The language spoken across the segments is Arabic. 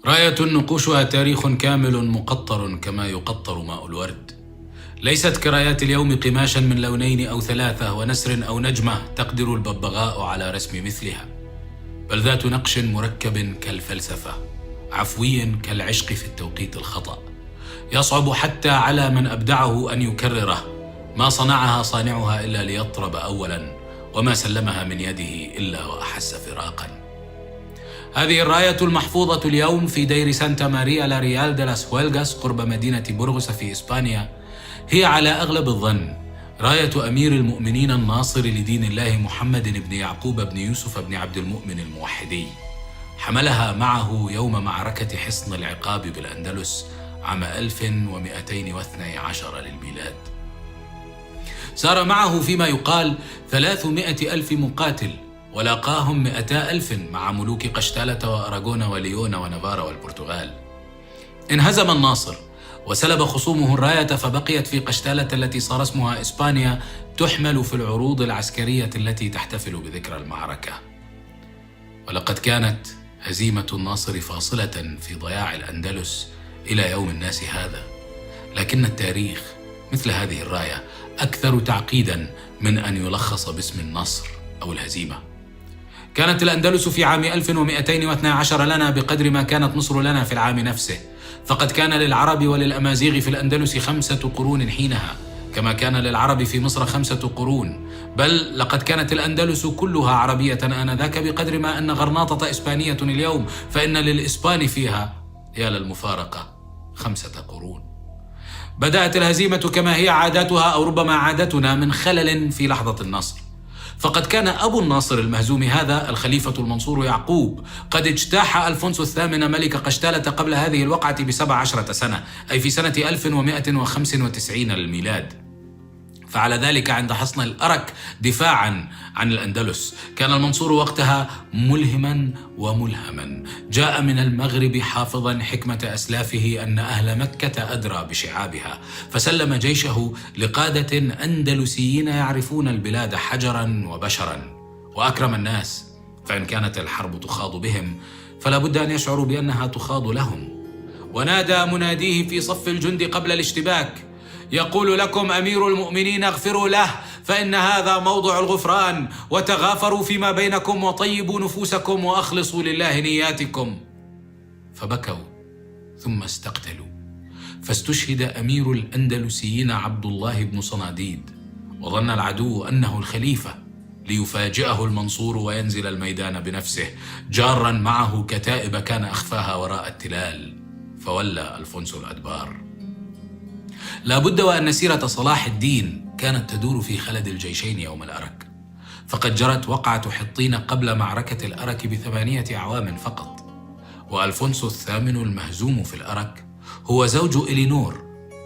راية نقوشها تاريخ كامل مقطر كما يقطر ماء الورد. ليست كرايات اليوم قماشا من لونين أو ثلاثة ونسر أو نجمة تقدر الببغاء على رسم مثلها، بل ذات نقش مركب كالفلسفة، عفوي كالعشق في التوقيت الخطأ، يصعب حتى على من أبدعه أن يكرره. ما صنعها صانعها إلا ليطرب أولا، وما سلمها من يده إلا وأحس فراقا. هذه الراية المحفوظة اليوم في دير سانتا ماريا لا ريال دي لاس هويلغاس قرب مدينة بورغوس في إسبانيا هي على أغلب الظن راية أمير المؤمنين الناصر لدين الله محمد بن يعقوب بن يوسف بن عبد المؤمن الموحدي، حملها معه يوم معركة حصن العقاب بالأندلس عام 1212 للميلاد. سار معه فيما يقال 300,000 مقاتل، ولاقاهم 200,000 مع ملوك قشتالة وأراغون وليون ونافارا والبرتغال. انهزم الناصر وسلب خصومه الراية، فبقيت في قشتالة التي صار اسمها إسبانيا تحمل في العروض العسكرية التي تحتفل بذكرى المعركة. ولقد كانت هزيمة الناصر فاصلة في ضياع الأندلس إلى يوم الناس هذا، لكن التاريخ مثل هذه الراية أكثر تعقيدا من أن يلخص باسم النصر أو الهزيمة. كانت الأندلس في عام 1212 لنا بقدر ما كانت مصر لنا في العام نفسه، فقد كان للعرب وللأمازيغ في الأندلس 5 قرون حينها، كما كان للعرب في مصر 5 قرون، بل لقد كانت الأندلس كلها عربية آنذاك بقدر ما أن غرناطة إسبانية اليوم، فإن للإسبان فيها يا للمفارقة 5 قرون. بدأت الهزيمة كما هي عاداتها أو ربما عادتنا من خلل في لحظة النصر، فقد كان أبو الناصر المهزوم هذا الخليفة المنصور يعقوب قد اجتاح ألفونسو الثامن ملك قشتالة قبل هذه الوقعة ب17 سنة، أي في سنة 1195 للميلاد. فعلى ذلك عند حصن الأرك دفاعا عن الأندلس كان المنصور وقتها ملهما وملهما، جاء من المغرب حافظا حكمة أسلافه أن أهل مكة أدرى بشعابها، فسلم جيشه لقادة أندلسيين يعرفون البلاد حجرا وبشرا وأكرم الناس، فإن كانت الحرب تخاض بهم فلا بد أن يشعروا بأنها تخاض لهم. ونادى مناديه في صف الجند قبل الاشتباك يقول: لكم أمير المؤمنين اغفروا له، فإن هذا موضع الغفران، وتغافروا فيما بينكم وطيبوا نفوسكم وأخلصوا لله نياتكم. فبكوا ثم استقتلوا، فاستشهد أمير الأندلسيين عبد الله بن صناديد، وظن العدو أنه الخليفة ليفاجئه المنصور وينزل الميدان بنفسه جارا معه كتائب كان أخفاها وراء التلال، فولى ألفونسو الأدبار. لا بد وأن سيرة صلاح الدين كانت تدور في خلد الجيشين يوم الأرك، فقد جرت وقعة حطين قبل معركة الأرك ب8 أعوام فقط، وألفونسو الثامن المهزوم في الأرك هو زوج إلينور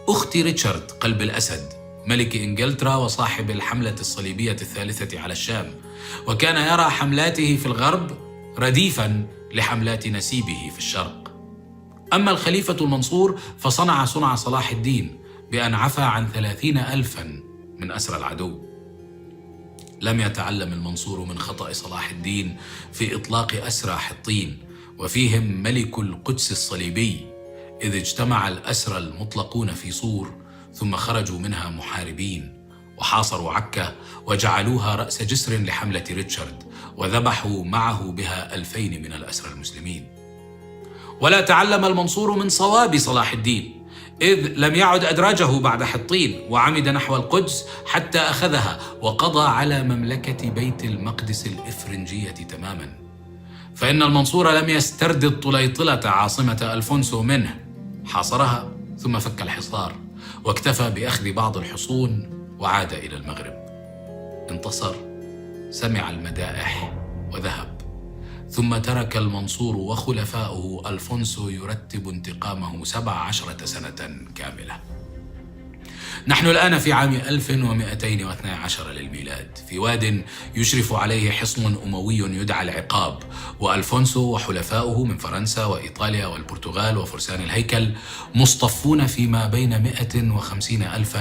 أخت ريتشارد قلب الأسد ملك إنجلترا وصاحب الحملة الصليبية الثالثة على الشام، وكان يرى حملاته في الغرب رديفا لحملات نسيبه في الشرق. أما الخليفة المنصور فصنع صنع صلاح الدين بأن عفى عن 30,000 من أسرى العدو. لم يتعلم المنصور من خطأ صلاح الدين في إطلاق أسرى حطين، وفيهم ملك القدس الصليبي، إذ اجتمع الأسرى المطلقون في صور ثم خرجوا منها محاربين وحاصروا عكا وجعلوها رأس جسر لحملة ريتشارد، وذبحوا معه بها 2000 من الأسرى المسلمين. ولا تعلم المنصور من صواب صلاح الدين، إذ لم يعد أدراجه بعد حطين، وعمد نحو القدس حتى أخذها وقضى على مملكة بيت المقدس الإفرنجية تماما. فإن المنصور لم يستردد طليطلة عاصمة ألفونسو منه، حاصرها ثم فك الحصار واكتفى بأخذ بعض الحصون وعاد إلى المغرب. انتصر، سمع المدائح وذهب، ثم ترك المنصور وخلفاؤه ألفونسو يرتب انتقامه 17 سنة كاملة. نحن الآن في عام 1212 للميلاد، في واد يشرف عليه حصن أموي يدعى العقاب، وألفونسو وحلفاؤه من فرنسا وإيطاليا والبرتغال وفرسان الهيكل مصطفون فيما بين 150,000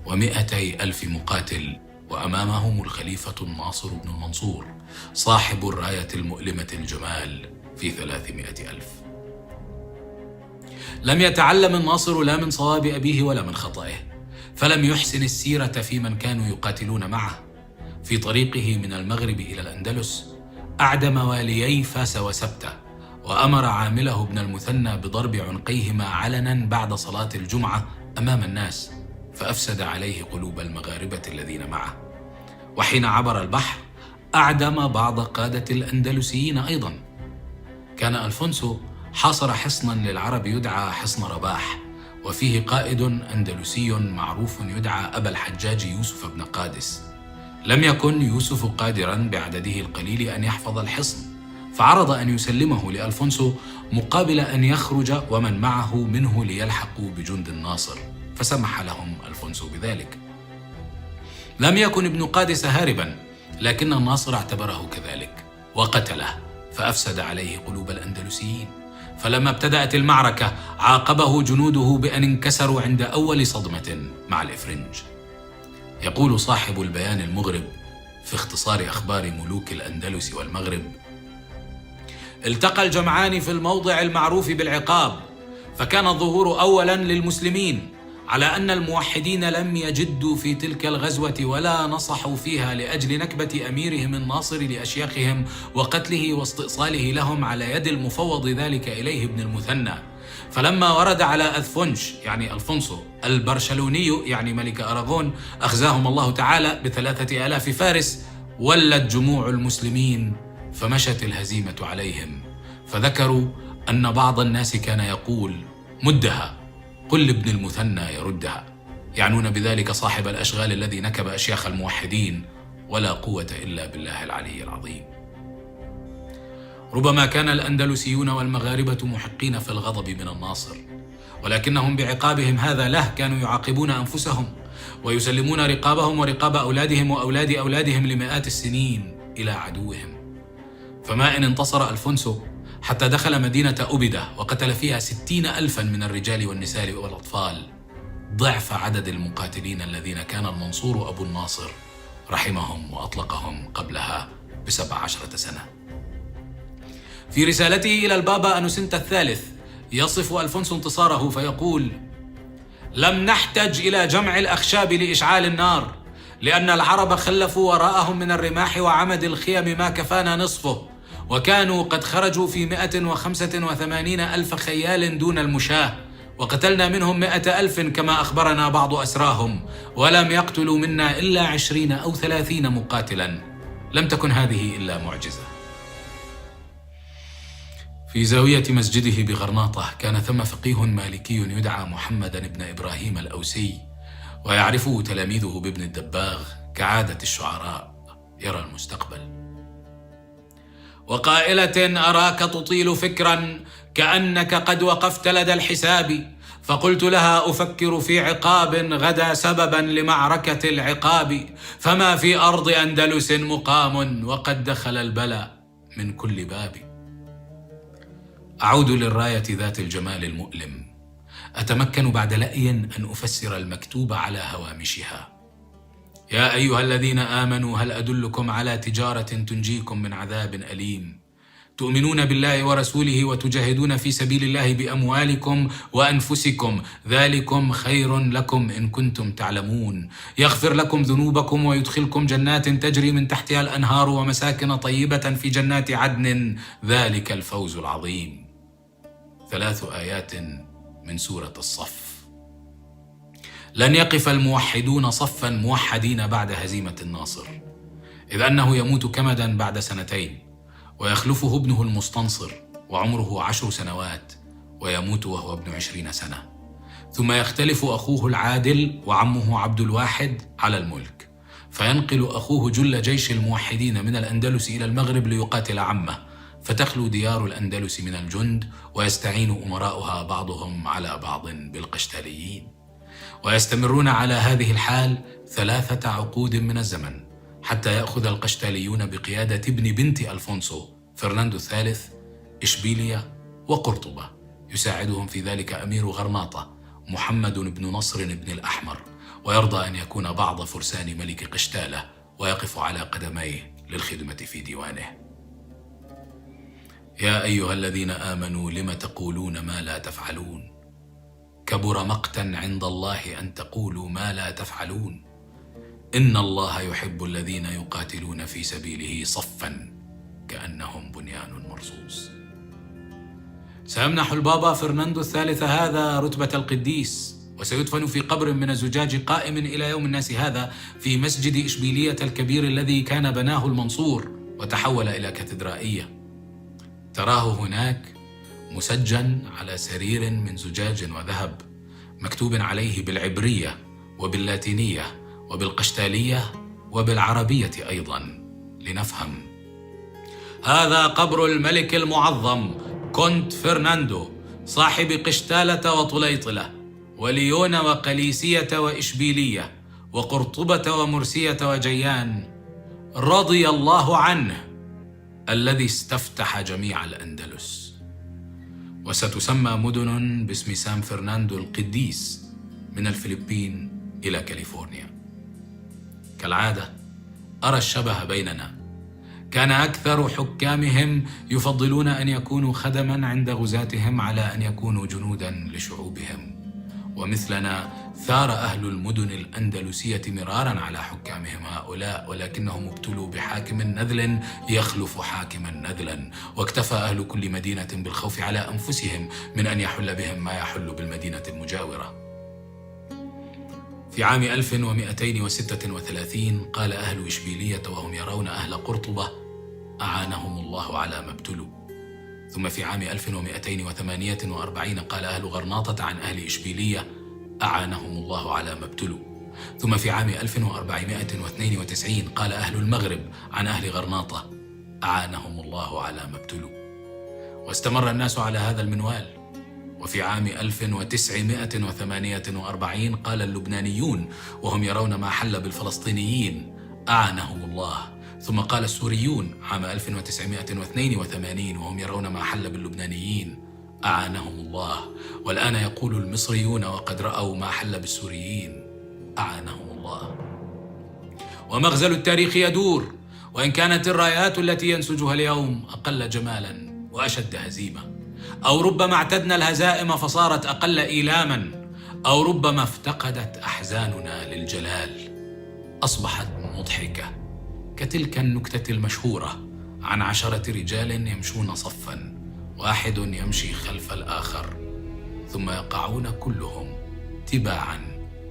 و200,000 مقاتل، وأمامهم الخليفة الناصر بن المنصور صاحب الراية المؤلمة الجمال في 300,000. لم يتعلم الناصر لا من صواب أبيه ولا من خطئه، فلم يحسن السيرة في من كانوا يقاتلون معه. في طريقه من المغرب إلى الأندلس أعدم واليي فاس وسبتة، وأمر عامله ابن المثنى بضرب عنقيهما علنا بعد صلاة الجمعة أمام الناس، فأفسد عليه قلوب المغاربة الذين معه. وحين عبر البحر أعدم بعض قادة الأندلسيين أيضا. كان ألفونسو حاصر حصنا للعرب يدعى حصن رباح، وفيه قائد أندلسي معروف يدعى أبا الحجاج يوسف بن قادس. لم يكن يوسف قادرا بعدده القليل أن يحفظ الحصن، فعرض أن يسلمه لألفونسو مقابل أن يخرج ومن معه منه ليلحقوا بجند الناصر، فسمح لهم ألفونسو بذلك. لم يكن ابن قادس هاربا، لكن الناصر اعتبره كذلك وقتله، فأفسد عليه قلوب الأندلسيين. فلما ابتدأت المعركة عاقبه جنوده بأن انكسروا عند أول صدمة مع الإفرنج. يقول صاحب البيان المغرب في اختصار أخبار ملوك الأندلس والمغرب: التقى الجمعان في الموضع المعروف بالعقاب، فكان الظهور أولا للمسلمين، على أن الموحدين لم يجدوا في تلك الغزوة ولا نصحوا فيها لأجل نكبة أميرهم الناصر لأشياخهم وقتله واستئصاله لهم على يد المفوض ذلك إليه ابن المثنى. فلما ورد على أثفنش يعني ألفونسو البرشلوني يعني ملك أراغون أخزاهم الله تعالى ب3,000 فارس، ولت جموع المسلمين فمشت الهزيمة عليهم، فذكروا أن بعض الناس كان يقول: مدها، قل لابن المثنى يردها، يعنون بذلك صاحب الأشغال الذي نكب أشياخ الموحدين، ولا قوة إلا بالله العلي العظيم. ربما كان الأندلسيون والمغاربة محقين في الغضب من الناصر، ولكنهم بعقابهم هذا له كانوا يعاقبون أنفسهم ويسلمون رقابهم ورقاب أولادهم وأولاد أولادهم لمئات السنين إلى عدوهم. فما إن انتصر ألفونسو حتى دخل مدينة أوبدة وقتل فيها 60,000 من الرجال والنساء والأطفال، ضعف عدد المقاتلين الذين كان المنصور أبو الناصر رحمهم وأطلقهم قبلها ب17 سنة. في رسالته إلى البابا أنوسنت الثالث يصف ألفونسو انتصاره فيقول: لم نحتج إلى جمع الأخشاب لإشعال النار، لأن العرب خلفوا وراءهم من الرماح وعمد الخيم ما كفانا نصفه، وكانوا قد خرجوا في 185,000 خيال دون المشاة، وقتلنا منهم 100,000 كما أخبرنا بعض أسراهم، ولم يقتلوا منا إلا 20 أو 30 مقاتلا. لم تكن هذه إلا معجزة. في زاوية مسجده بغرناطة كان ثم فقيه مالكي يدعى محمد بن إبراهيم الأوسي، ويعرفه تلاميذه بابن الدباغ كعادة الشعراء، يرى المستقبل. وقائلة أراك تطيل فكرا كأنك قد وقفت لدى الحساب، فقلت لها أفكر في عقاب غدا سببا لمعركة العقاب، فما في أرض أندلس مقام وقد دخل البلاء من كل باب. أعود للراية ذات الجمال المؤلم، أتمكن بعد لأي أن أفسر المكتوب على هوامشها: يا أيها الذين آمنوا هل أدلكم على تجارة تنجيكم من عذاب أليم، تؤمنون بالله ورسوله وتجاهدون في سبيل الله بأموالكم وأنفسكم، ذلكم خير لكم إن كنتم تعلمون، يغفر لكم ذنوبكم ويدخلكم جنات تجري من تحتها الأنهار ومساكن طيبة في جنات عدن، ذلك الفوز العظيم. 3 آيات من سورة الصف. لن يقف الموحدون صفا موحدين بعد هزيمة الناصر، إذ أنه يموت كمدا بعد 2 ويخلفه ابنه المستنصر وعمره 10 سنوات، ويموت وهو ابن 20 سنة، ثم يختلف أخوه العادل وعمه عبد الواحد على الملك، فينقل أخوه جل جيش الموحدين من الأندلس إلى المغرب ليقاتل عمه، فتخلو ديار الأندلس من الجند، ويستعين أمراؤها بعضهم على بعض بالقشتاليين، ويستمرون على هذه الحال 3 عقود من الزمن، حتى يأخذ القشتاليون بقيادة ابن بنت ألفونسو فرناندو الثالث إشبيلية وقرطبة، يساعدهم في ذلك أمير غرناطة محمد بن نصر بن الأحمر، ويرضى أن يكون بعض فرسان ملك قشتالة ويقف على قدميه للخدمة في ديوانه. يا أيها الذين آمنوا لم تقولون ما لا تفعلون، كبر مقتا عند الله أن تقولوا ما لا تفعلون إن الله يحب الذين يقاتلون في سبيله صفا كأنهم بنيان مرصوص. سيمنح البابا فرناندو الثالث هذا رتبة القديس، وسيدفن في قبر من الزجاج قائم إلى يوم الناس هذا في مسجد إشبيلية الكبير الذي كان بناه المنصور وتحول إلى كاتدرائية. تراه هناك مسجن على سرير من زجاج وذهب، مكتوب عليه بالعبرية وباللاتينية وبالقشتالية وبالعربية أيضا لنفهم. هذا قبر الملك المعظم كونت فرناندو، صاحب قشتالة وطليطلة وليون وقليسية وإشبيلية وقرطبة ومرسية وجيان، رضي الله عنه، الذي استفتح جميع الأندلس. وستسمى مدن باسم سان فرناندو القديس من الفلبين إلى كاليفورنيا. كالعادة أرى الشبه بيننا. كان أكثر حكامهم يفضلون أن يكونوا خدما عند غزاتهم على أن يكونوا جنودا لشعوبهم، ومثلنا ثار أهل المدن الأندلسية مرارا على حكامهم هؤلاء، ولكنهم ابتلوا بحاكم نذل يخلف حاكما نذلا، واكتفى أهل كل مدينة بالخوف على أنفسهم من أن يحل بهم ما يحل بالمدينة المجاورة. في عام 1236 قال أهل إشبيلية وهم يرون أهل قرطبة: أعانهم الله على ما ابتلوا. ثم في عام 1248 قال أهل غرناطة عن أهل إشبيلية: أعانهم الله على ما ابتلوا. ثم في عام 1492 قال أهل المغرب عن أهل غرناطة: أعانهم الله على ما ابتلوا. واستمر الناس على هذا المنوال. وفي عام 1948 قال اللبنانيون وهم يرون ما حل بالفلسطينيين: أعانهم الله. ثم قال السوريون عام 1982 وهم يرون ما حل باللبنانيين: أعانهم الله. والآن يقول المصريون وقد رأوا ما حل بالسوريين: أعانهم الله. ومغزل التاريخ يدور، وإن كانت الرايات التي ينسجها اليوم أقل جمالا وأشد هزيمة، أو ربما اعتدنا الهزائم فصارت أقل إيلاما، أو ربما افتقدت أحزاننا للجلال، أصبحت مضحكة كتلك النكتة المشهورة عن 10 رجال يمشون صفا، واحد يمشي خلف الآخر، ثم يقعون كلهم تباعا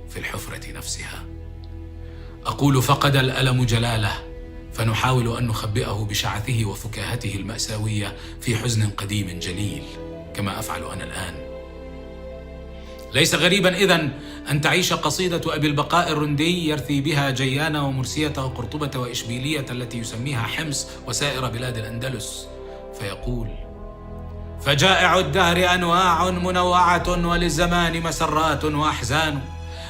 في الحفرة نفسها. أقول فقد الألم جلاله، فنحاول أن نخبئه بشعثه وفكاهته المأساوية في حزن قديم جليل، كما أفعل أنا الآن. ليس غريبا إذن أن تعيش قصيدة أبي البقاء الرندي يرثي بها جيان ومرسية وقرطبة وإشبيلية التي يسميها حمص وسائر بلاد الأندلس، فيقول: فجائع الدهر أنواع منوعة، وللزمان مسرات وأحزان،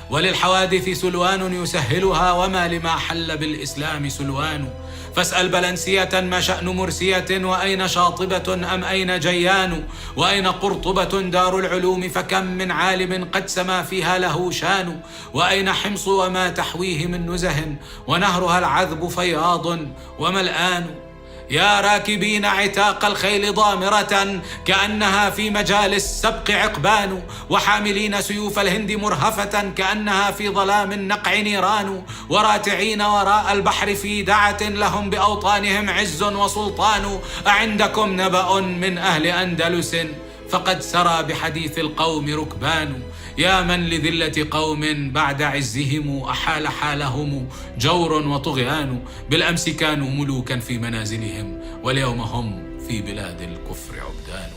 وللحوادث سلوان يسهلها، وما لما حل بالإسلام سلوان. فاسأل بلنسية ما شأن مرسية، وأين شاطبة أم أين جيان، وأين قرطبة دار العلوم، فكم من عالم قد سما فيها له شان، وأين حمص وما تحويه من نزه، ونهرها العذب فياض وملآن. يا راكبين عتاق الخيل ضامرة، كأنها في مجال السبق عقبان، وحاملين سيوف الهند مرهفة، كأنها في ظلام النقع نيران، وراتعين وراء البحر في دعة، لهم بأوطانهم عز وسلطان. أعندكم نبأ من أهل أندلس، فقد سرى بحديث القوم ركبان. يا من لذلة قوم بعد عزهم، أحال حالهم جور وطغيان. بالأمس كانوا ملوكا في منازلهم، واليوم هم في بلاد الكفر عبدان.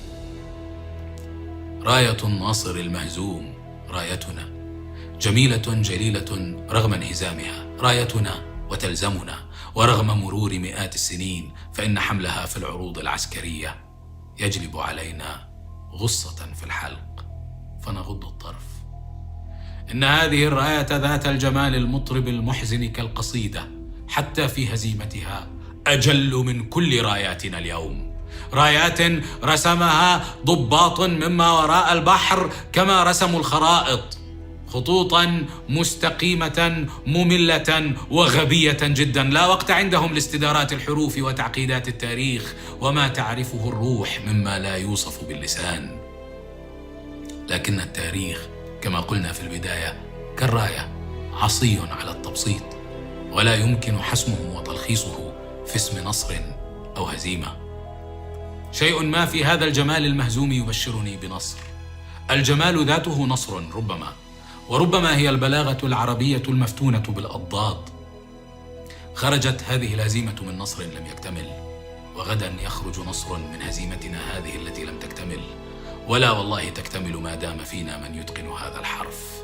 راية الناصر المهزوم رايتنا، جميلة جليلة رغم انهزامها، رايتنا وتلزمنا، ورغم مرور مئات السنين، فإن حملها في العروض العسكرية يجلب علينا غصة في الحلق فنغض الطرف. إن هذه الراية ذات الجمال المطرب المحزن كالقصيدة حتى في هزيمتها أجل من كل راياتنا اليوم، رايات رسمها ضباط مما وراء البحر كما رسموا الخرائط، خطوطا مستقيمة مملة وغبية جدا، لا وقت عندهم لاستدارات الحروف وتعقيدات التاريخ وما تعرفه الروح مما لا يوصف باللسان. لكن التاريخ كما قلنا في البداية كالراية عصي على التبسيط، ولا يمكن حسمه وتلخيصه في اسم نصر أو هزيمة. شيء ما في هذا الجمال المهزوم يبشرني بنصر. الجمال ذاته نصر ربما، وربما هي البلاغة العربية المفتونة بالأضداد. خرجت هذه الهزيمة من نصر لم يكتمل، وغدا يخرج نصر من هزيمتنا هذه التي لم تكتمل، ولا والله تكتمل ما دام فينا من يتقن هذا الحرف.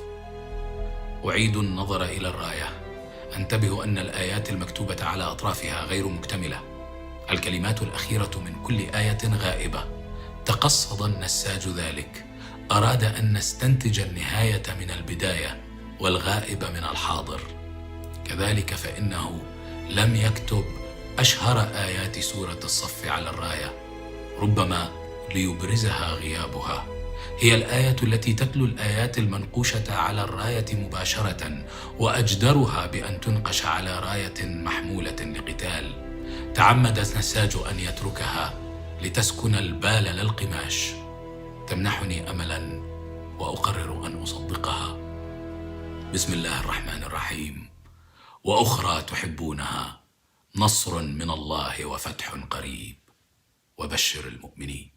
أعيد النظر إلى الراية، أنتبه أن الآيات المكتوبة على أطرافها غير مكتملة، الكلمات الأخيرة من كل آية غائبة. تقصد النساج ذلك، أراد أن نستنتج النهاية من البداية والغائب من الحاضر. كذلك فإنه لم يكتب أشهر آيات سورة الصف على الراية، ربما ليبرزها غيابها. هي الآية التي تتلو الآيات المنقوشة على الراية مباشرة، وأجدرها بأن تنقش على راية محمولة لقتال. تعمد النساج أن يتركها لتسكن البال لا القماش، تمنحني أملا وأقرر أن أصدقها. بسم الله الرحمن الرحيم. وأخرى تحبونها، نصر من الله وفتح قريب، وبشر المؤمنين.